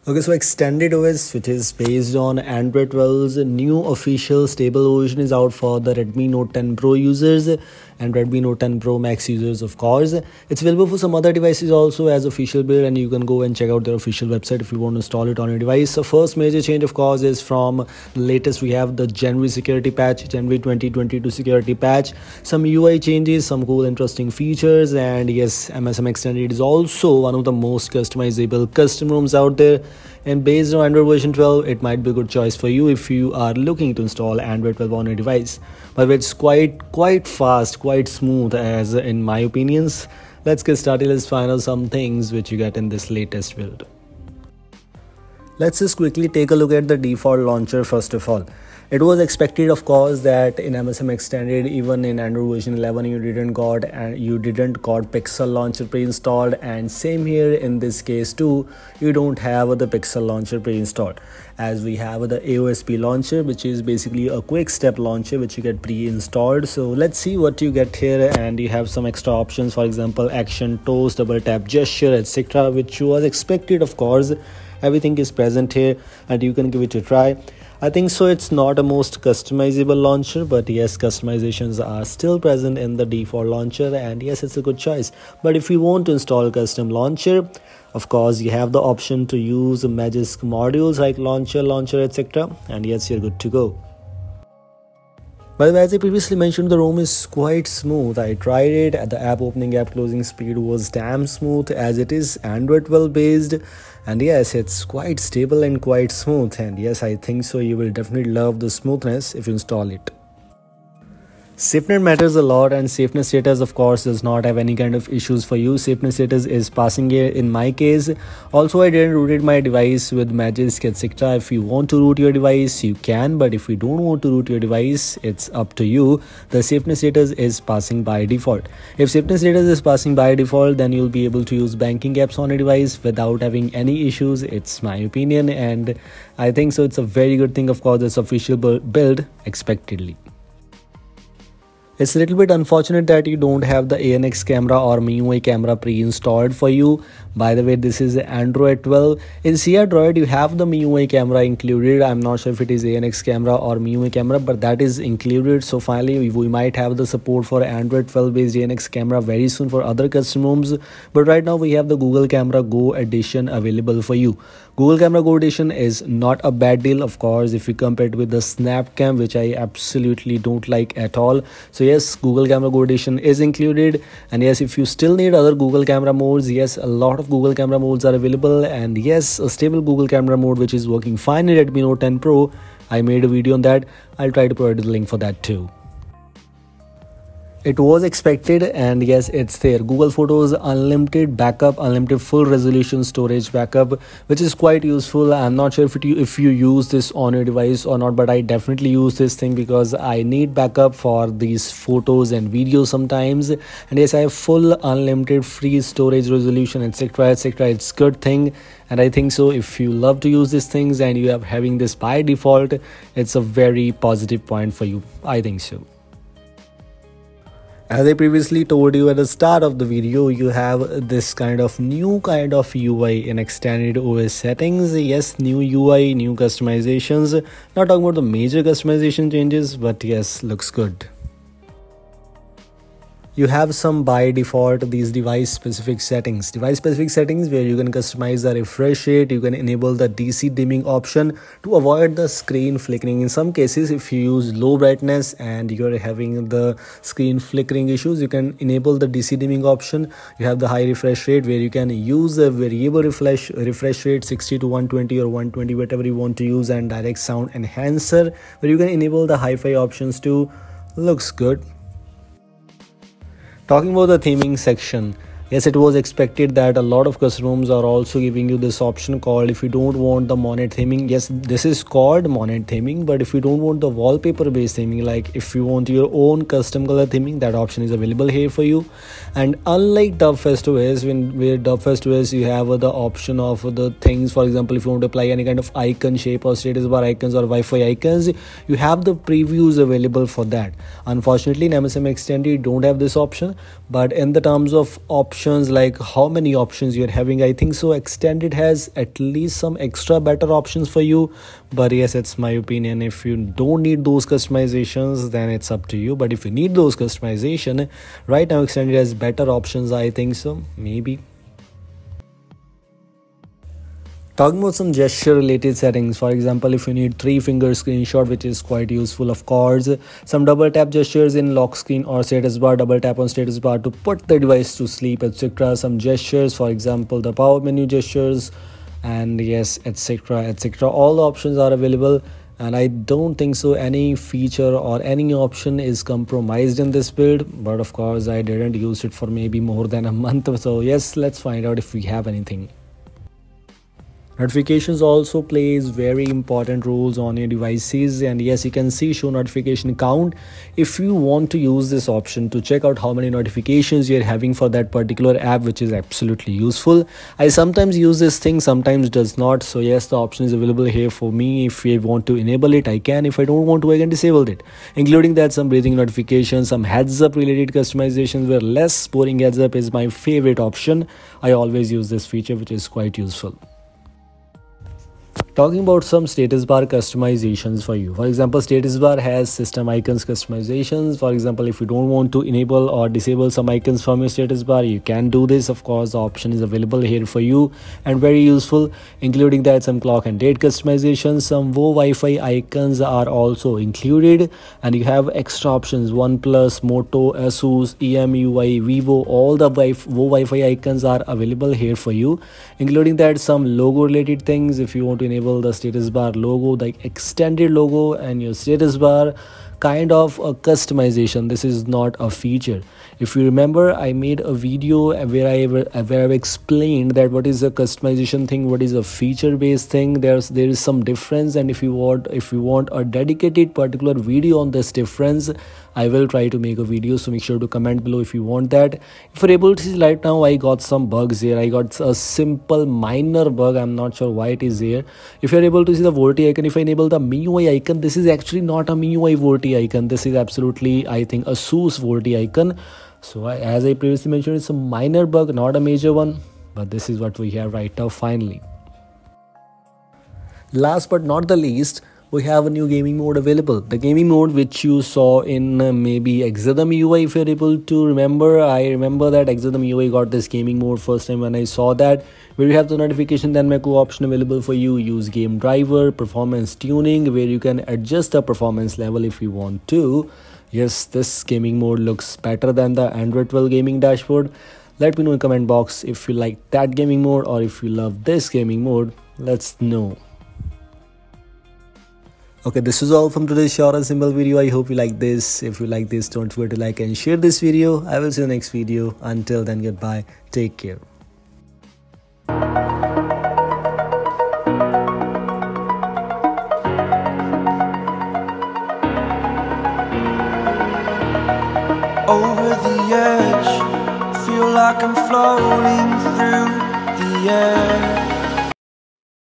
Okay, so Extended OS, which is based on Android 12's new official stable version, is out for the Redmi Note 10 Pro users and Redmi Note 10 Pro Max users, of course. It's available for some other devices also as official build, and you can go and check out their official website if you want to install it on your device. So first major change, of course, is from the latest. We have the January security patch, January 2022 security patch. Some UI changes, some cool, interesting features, and yes, MSM Extended is also one of the most customizable custom ROMs out there. And based on Android version 12, it might be a good choice for you if you are looking to install Android 12 on your device. But it's quite fast, quite smooth, as in my opinions. Let's get started. Let's find out some things which you get in this latest build. Let's just quickly take a look at the default launcher first of all. It was expected, of course, that in MSM Extended, even in Android version 11, you didn't got Pixel Launcher pre-installed, and same here in this case too. You don't have the Pixel Launcher pre-installed, as we have the AOSP launcher, which is basically a quick step launcher which you get pre-installed. So let's see what you get here, and you have some extra options, for example, action, toast, double tap gesture, etc., which was expected, of course. Everything is present here, and you can give it a try. I think so. It's not a most customizable launcher, but yes, customizations are still present in the default launcher, and yes, it's a good choice. But if you want to install custom launcher, of course, you have the option to use Magic modules like launcher, etc. And yes, you're good to go. But as I previously mentioned, the ROM is quite smooth. I tried it. The app opening, app closing speed was damn smooth, as it is Android 12 based. And yes, it's quite stable and quite smooth. And yes, I think so you will definitely love the smoothness if you install it. SafeNet matters a lot, and SafeNet status, of course, does not have any kind of issues for you. SafeNet status is passing here in my case. Also, I didn't root my device with Magisk, etc. If you want to root your device, you can, but if you don't want to root your device, it's up to you. The SafeNet status is passing by default. If SafeNet status is passing by default, then you'll be able to use banking apps on your device without having any issues. It's my opinion, and I think so. It's a very good thing, of course, this official build expectedly. It's a little bit unfortunate that you don't have the ANX camera or MIUI camera pre-installed for you. By the way, this is Android 12. In Sierra Droid, you have the MIUI camera included. I'm not sure if it is ANX camera or MIUI camera, but that is included. So finally, we might have the support for Android 12 based ANX camera very soon for other custom ROMs. But right now, we have the Google Camera Go edition available for you. Google Camera Go edition is not a bad deal, of course, if you compare it with the SnapCam, which I absolutely don't like at all. So yes, Google Camera Go edition is included, and yes, if you still need other Google camera modes, yes, a lot of Google camera modes are available, and yes, a stable Google camera mode which is working fine in Redmi Note 10 Pro. I made a video on that. I'll try to provide the link for that too. It was expected, and yes, it's there. Google Photos unlimited backup, unlimited full resolution storage backup, which is quite useful. I'm not sure if you use this on your device or not, but I definitely use this thing because I need backup for these photos and videos sometimes. And yes, I have full unlimited free storage resolution, etc, etc. It's a good thing, and I think so if you love to use these things and you are having this by default, it's a very positive point for you. I think so. As I previously told you at the start of the video, you have this new kind of UI in Extended OS settings. Yes, new UI, new customizations. Not talking about the major customization changes, but yes, looks good. You have some by default these device specific settings where you can customize the refresh rate. You can enable the DC dimming option to avoid the screen flickering. In some cases, if you use low brightness and you're having the screen flickering issues, you can enable the DC dimming option. You have the high refresh rate where you can use a variable refresh rate 60 to 120 or 120, whatever you want to use, and direct sound enhancer where you can enable the hi-fi options too. Looks good. Talking about the theming section, yes, it was expected that a lot of custom ROMs are also giving you this option called, if you don't want the monet theming, yes, this is called monet theming, but if you don't want the wallpaper based theming, like if you want your own custom color theming, that option is available here for you. And unlike Dubfest OS, where Dubfest OS you have the option of the things, for example, if you want to apply any kind of icon shape or status bar icons or Wi-Fi icons, you have the previews available for that. Unfortunately, in MSM Extended you don't have this option, but in the terms of option options, like how many options you're having. I think so Xtended has at least some extra better options for you, but yes, it's my opinion. If you don't need those customizations, then it's up to you, but if you need those customization, right now Xtended has better options, I think so. Maybe talking about some gesture related settings, for example, if you need 3-finger screenshot, which is quite useful, of course, some double tap gestures in lock screen or status bar, double tap on status bar to put the device to sleep, etc. Some gestures, for example, the power menu gestures, and yes, etc, etc. All the options are available, and I don't think so any feature or any option is compromised in this build, but of course I didn't use it for maybe more than a month, so yes, let's find out if we have anything. Notifications also plays very important roles on your devices, and yes, you can see show notification count if you want to use this option to check out how many notifications you're having for that particular app, which is absolutely useful. I sometimes use this thing, sometimes does not, so yes, the option is available here for me. If I want to enable it, I can. If I don't want to, I can disable it, including that some breathing notifications, some heads up related customizations, where less boring heads up is my favorite option. I always use this feature, which is quite useful. Talking about some status bar customizations for you. For example, status bar has system icons customizations. For example, if you don't want to enable or disable some icons from your status bar, you can do this. Of course, the option is available here for you and very useful, including that some clock and date customizations. Some Wi-Fi icons are also included, and you have extra options. OnePlus, Moto, Asus, EMUI, Vivo, all the Wi-Fi icons are available here for you, including that some logo related things. If you want to enable the status bar logo, the extended logo, and your status bar kind of a customization. This is not a feature. If you remember, I made a video where I've explained that what is a customization thing, what is a feature based thing. There is some difference, and if you want a dedicated particular video on this difference, I will try to make a video, so make sure to comment below if you want that. If you're able to see right now, I got some bugs here. I got a simple minor bug, I'm not sure why it is here. If you're able to see the VoLTE icon, if I enable the MIUI icon, this is actually not a MIUI VoLTE icon. This is absolutely, I think, a ASUS VoLTE icon. So as I previously mentioned, it's a minor bug, not a major one, but this is what we have right now finally. Last but not the least, we have a new gaming mode available. The gaming mode which you saw in maybe Xtended UI, if you're able to remember. I remember that Xtended UI got this gaming mode first time when I saw that, where you have the notification then macro option available for you. Use game driver, performance tuning, where you can adjust the performance level if you want to. Yes, this gaming mode looks better than the Android 12 gaming dashboard. Let me know in comment box if you like that gaming mode, or if you love this gaming mode. Let's know. Okay, this is all from today's short and simple video. I hope you like this. If you like this, don't forget to like and share this video. I will see you in the next video. Until then, goodbye. Take care. Over the edge, feel like I'm floating through the air.